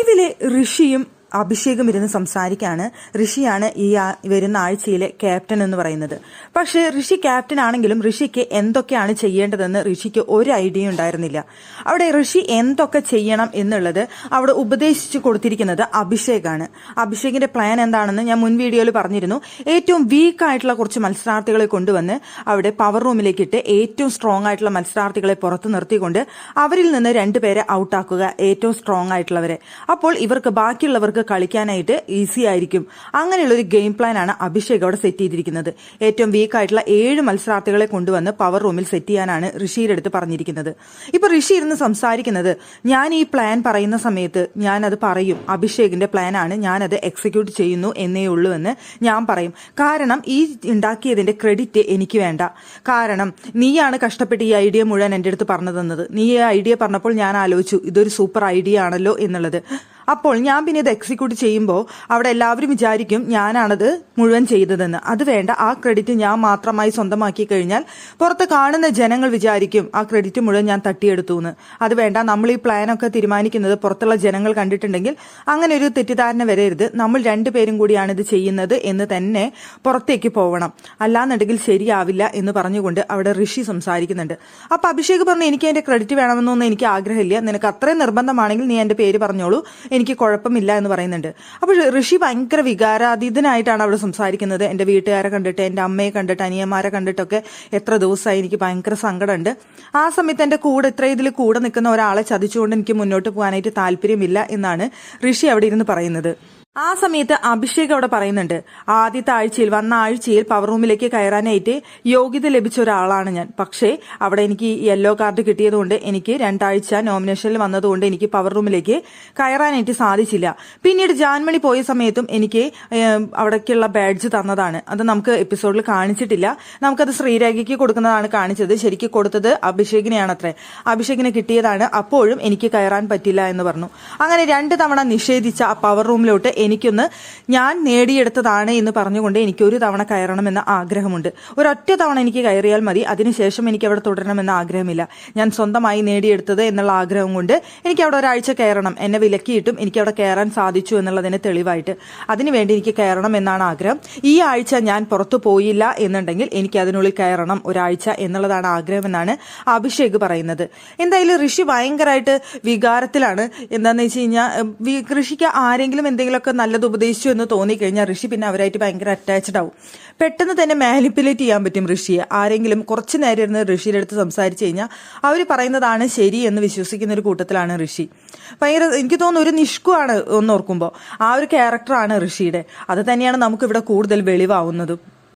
ലൈവിലെ ഋഷിയും അഭിഷേകും ഇരുന്ന് സംസാരിക്കാണ്. ഋഷിയാണ് ഈ വരുന്ന ആഴ്ചയിലെ ക്യാപ്റ്റൻ എന്ന് പറയുന്നത്. പക്ഷേ ഋഷി ക്യാപ്റ്റൻ ആണെങ്കിലും ഋഷിക്ക് എന്തൊക്കെയാണ് ചെയ്യേണ്ടതെന്ന് ഋഷിക്ക് ഒരു ഐഡിയ ഉണ്ടായിരുന്നില്ല. അവിടെ ഋഷി എന്തൊക്കെ ചെയ്യണം എന്നുള്ളത് അവിടെ ഉപദേശിച്ചു കൊടുത്തിരിക്കുന്നത് അഭിഷേകാണ്. അഭിഷേകിന്റെ പ്ലാൻ എന്താണെന്ന് ഞാൻ മുൻ വീഡിയോയിൽ പറഞ്ഞിരുന്നു. ഏറ്റവും വീക്ക് ആയിട്ടുള്ള കുറച്ച് മത്സരാർത്ഥികളെ കൊണ്ടുവന്ന് അവിടെ പവർ റൂമിലേക്ക് ഇട്ട് ഏറ്റവും സ്ട്രോങ് ആയിട്ടുള്ള മത്സരാർത്ഥികളെ പുറത്ത് നിർത്തിക്കൊണ്ട് അവരിൽ നിന്ന് 2 പേരെ ഔട്ടാക്കുക, ഏറ്റവും സ്ട്രോങ് ആയിട്ടുള്ളവരെ. അപ്പോൾ ഇവർക്ക് ബാക്കിയുള്ളവർക്ക് കളിക്കാനായിട്ട് ഈസി ആയിരിക്കും. അങ്ങനെയുള്ള ഒരു ഗെയിം പ്ലാൻ ആണ് അഭിഷേക് അവിടെ സെറ്റ് ചെയ്തിരിക്കുന്നത്. ഏറ്റവും വീക്ക് ആയിട്ടുള്ള 7 മത്സരാർത്ഥികളെ കൊണ്ടുവന്ന് പവർ റൂമിൽ സെറ്റ് ചെയ്യാനാണ് ഋഷിയുടെ അടുത്ത് പറഞ്ഞിരിക്കുന്നത്. ഇപ്പൊ ഋഷി ഇരുന്ന് സംസാരിക്കുന്നത്, ഞാൻ ഈ പ്ലാൻ പറയുന്ന സമയത്ത് ഞാനത് പറയും, അഭിഷേകിന്റെ പ്ലാൻ ആണ്, ഞാനത് എക്സിക്യൂട്ട് ചെയ്യുന്നു എന്നേ ഉള്ളൂ എന്ന് ഞാൻ പറയും. കാരണം ഈ ഉണ്ടാക്കിയതിന്റെ ക്രെഡിറ്റ് എനിക്ക് വേണ്ട. കാരണം നീയാണ് കഷ്ടപ്പെട്ട് ഈ ഐഡിയ മുഴുവൻ എൻ്റെ അടുത്ത് പറഞ്ഞു തന്നത്. നീ ഈ ഐഡിയ പറഞ്ഞപ്പോൾ ഞാൻ ആലോചിച്ചു ഇതൊരു സൂപ്പർ ഐഡിയ ആണല്ലോ എന്നുള്ളത്. അപ്പോൾ ഞാൻ പിന്നെ ഇത് എക്സിക്യൂട്ട് ചെയ്യുമ്പോൾ അവിടെ എല്ലാവരും വിചാരിക്കും ഞാനാണത് മുഴുവൻ ചെയ്തതെന്ന്. അത് വേണ്ട, ആ ക്രെഡിറ്റ് ഞാൻ മാത്രമായി സ്വന്തമാക്കി കഴിഞ്ഞാൽ പുറത്ത് കാണുന്ന ജനങ്ങൾ വിചാരിക്കും ആ ക്രെഡിറ്റ് മുഴുവൻ ഞാൻ തട്ടിയെടുത്തു എന്ന്. അത് വേണ്ട, നമ്മൾ ഈ പ്ലാനൊക്കെ തീരുമാനിക്കുന്നത് പുറത്തുള്ള ജനങ്ങൾ കണ്ടിട്ടുണ്ടെങ്കിൽ അങ്ങനെ ഒരു തെറ്റിദ്ധാരണ വരരുത്. നമ്മൾ 2 പേരും കൂടിയാണ് ഇത് ചെയ്യുന്നത് എന്ന് തന്നെ പുറത്തേക്ക് പോകണം, അല്ലാന്നുണ്ടെങ്കിൽ ശരിയാവില്ല എന്ന് പറഞ്ഞുകൊണ്ട് അവിടെ ഋഷി സംസാരിക്കുന്നുണ്ട്. അപ്പൊ അഭിഷേക് പറഞ്ഞു, എനിക്ക് അതിന്റെ ക്രെഡിറ്റ് വേണമെന്നൊന്നും എനിക്ക് ആഗ്രഹമില്ല, നിനക്ക് അത്രയും നിർബന്ധമാണെങ്കിൽ നീ എന്റെ പേര് പറഞ്ഞോളൂ, എനിക്ക് കുഴപ്പമില്ല എന്ന് പറയുന്നുണ്ട്. അപ്പോൾ ഋഷി ഭയങ്കര വികാരാതീതനായിട്ടാണ് അവിടെ സംസാരിക്കുന്നത്. എൻ്റെ വീട്ടുകാരെ കണ്ടിട്ട്, എൻ്റെ അമ്മയെ കണ്ടിട്ട്, അനിയന്മാരെ കണ്ടിട്ടൊക്കെ എത്ര ദിവസമായി എനിക്ക് ഭയങ്കര സങ്കടമുണ്ട്. ആ സമയത്ത് എൻ്റെ ഇതിൽ കൂടെ നിൽക്കുന്ന ഒരാളെ ചതിച്ചുകൊണ്ട് എനിക്ക് മുന്നോട്ട് പോകാനായിട്ട് താല്പര്യമില്ല എന്നാണ് ഋഷി അവിടെ ഇരുന്ന് പറയുന്നത്. ആ സമയത്ത് അഭിഷേക് അവിടെ പറയുന്നുണ്ട്, ആദ്യത്തെ വന്ന ആഴ്ചയിൽ പവർ റൂമിലേക്ക് കയറാനായിട്ട് യോഗ്യത ലഭിച്ച ഒരാളാണ് ഞാൻ. പക്ഷേ അവിടെ എനിക്ക് യെല്ലോ കാർഡ് കിട്ടിയതുകൊണ്ട് എനിക്ക് 2 ആഴ്ച നോമിനേഷനിൽ വന്നതുകൊണ്ട് എനിക്ക് പവർ റൂമിലേക്ക് കയറാനായിട്ട് സാധിച്ചില്ല. പിന്നീട് ജാൻമണി പോയ സമയത്തും എനിക്ക് അവിടേക്കുള്ള ബാഡ്ജ് തന്നതാണ്. അത് നമുക്ക് എപ്പിസോഡിൽ കാണിച്ചിട്ടില്ല. നമുക്കത് ശ്രീരേഖയ്ക്ക് കൊടുക്കുന്നതാണ് കാണിച്ചത്. ശരിക്കും കൊടുത്തത് അഭിഷേകിനെയാണ് അത്രേ. അഭിഷേകിന് കിട്ടിയതാണ്. അപ്പോഴും എനിക്ക് കയറാൻ പറ്റില്ല എന്ന് പറഞ്ഞു. അങ്ങനെ 2 തവണ നിഷേധിച്ച ആ പവർ റൂമിലോട്ട് എനിക്കൊന്ന് ഞാൻ നേടിയെടുത്തതാണ് എന്ന് പറഞ്ഞുകൊണ്ട് എനിക്ക് ഒരു തവണ കയറണമെന്ന ആഗ്രഹമുണ്ട്. ഒരൊറ്റ തവണ എനിക്ക് കയറിയാൽ മതി, അതിനുശേഷം എനിക്ക് അവിടെ തുടരണമെന്ന ആഗ്രഹമില്ല. ഞാൻ സ്വന്തമായി നേടിയെടുത്തത് എന്നുള്ള ആഗ്രഹം കൊണ്ട് എനിക്ക് അവിടെ ഒരാഴ്ച കയറണം. എന്നെ വിലക്കിയിട്ടും എനിക്ക് അവിടെ കയറാൻ സാധിച്ചു എന്നുള്ളതിന് തെളിവായിട്ട് അതിനുവേണ്ടി എനിക്ക് കയറണം എന്നാണ് ആഗ്രഹം. ഈ ആഴ്ച ഞാൻ പുറത്തു പോയില്ല എന്നുണ്ടെങ്കിൽ എനിക്ക് അതിനുള്ളിൽ കയറണം ഒരാഴ്ച എന്നുള്ളതാണ് ആഗ്രഹമെന്നാണ് അഭിഷേക് പറയുന്നത്. എന്തായാലും ഋഷി ഭയങ്കരമായിട്ട് വികാരത്തിലാണ്. എന്താണെന്ന് വെച്ച് കഴിഞ്ഞാൽ ഋഷിക്ക് ആരെങ്കിലും എന്തെങ്കിലുമൊക്കെ നല്ലത് ഉപദേശിച്ചു എന്ന് തോന്നിക്കഴിഞ്ഞാൽ ഋഷി പിന്നെ അവരായിട്ട് ഭയങ്കര അറ്റാച്ച്ഡ് ആവും. പെട്ടെന്ന് തന്നെ മാനിപ്പുലേറ്റ് ചെയ്യാൻ പറ്റും ഋഷിയെ. ആരെങ്കിലും കുറച്ചു നേരം ഇരുന്ന് ഋഷിയുടെ അടുത്ത് സംസാരിച്ചു കഴിഞ്ഞാൽ അവർ പറയുന്നതാണ് ശരി എന്ന് വിശ്വസിക്കുന്ന ഒരു കൂട്ടത്തിലാണ് ഋഷി. ഭയങ്കര എനിക്ക് തോന്നുന്നു ഒരു നിഷ്കുവാണ് ഒന്നോർക്കുമ്പോൾ. ആ ഒരു ക്യാരക്ടറാണ് ഋഷിയുടെ. അത് തന്നെയാണ് നമുക്കിവിടെ കൂടുതൽ വെളിവാവുന്നതും.